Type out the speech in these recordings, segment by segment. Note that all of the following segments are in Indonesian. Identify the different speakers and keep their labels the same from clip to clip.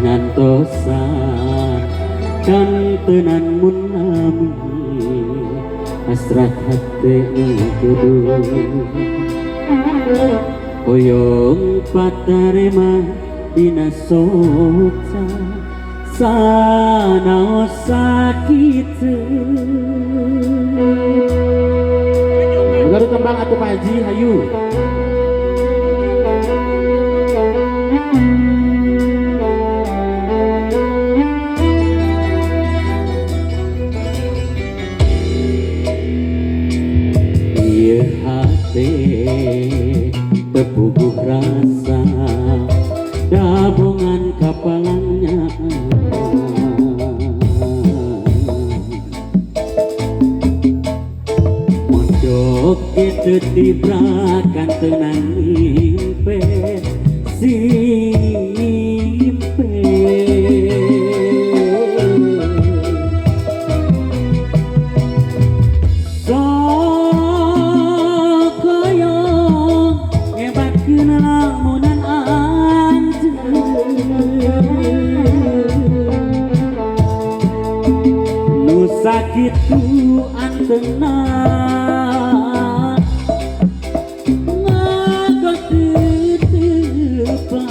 Speaker 1: ngantosan kan tenan mun nami hasrat hati kudu koyong patarema dina soksa sana sakit baru tembang atuh Pak Haji hayu ieu hati tepuguh rasa dabungan kapalangnya mondok itu tibrakan tenang impe simpe sakit ku antena ngagot titipan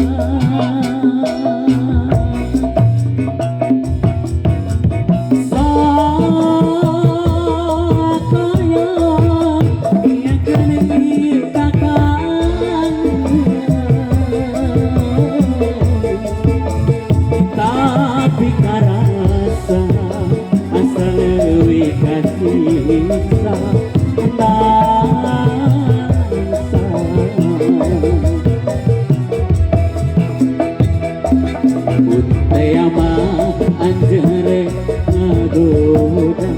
Speaker 1: sakaya yang kena mintakan tapi karasa lewi kasih Utayama anjere ngagoda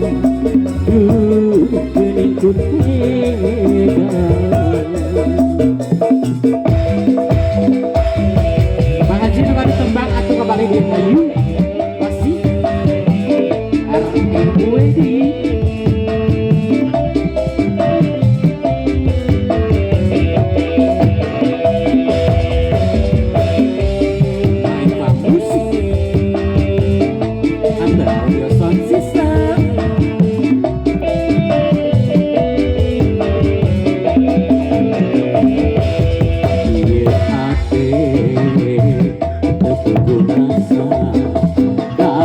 Speaker 1: kuning kutega Pak Haji juga ditembak atau kembali di kayu pasti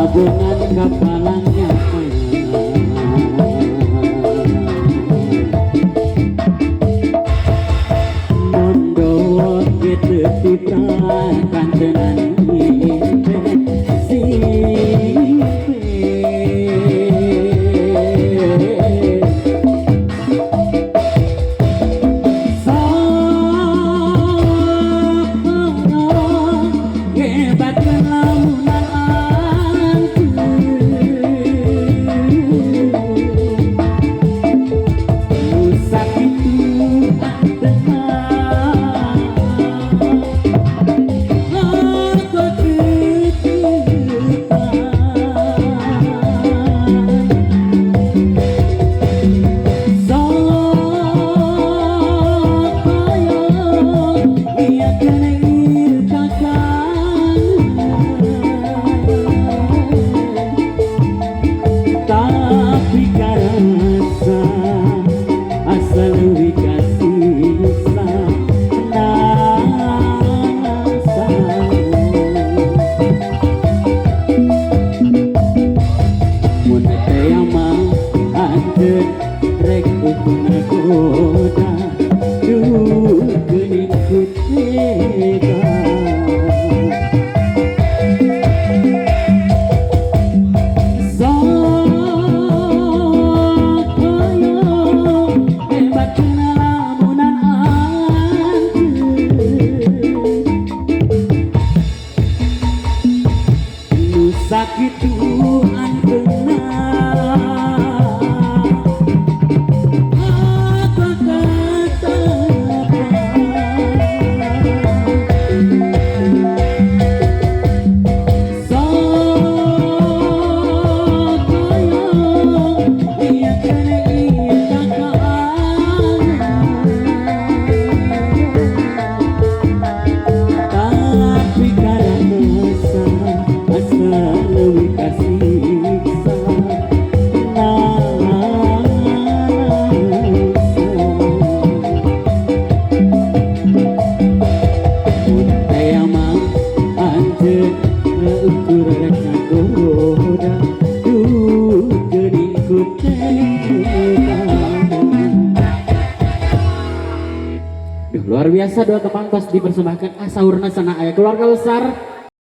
Speaker 1: gabungan kepalanya mondok gitu tiprakan tenan impe simpe hebat lamunan Duh, luar biasa doa kepangkos dipersembahkan asaurna sana aya keluarga besar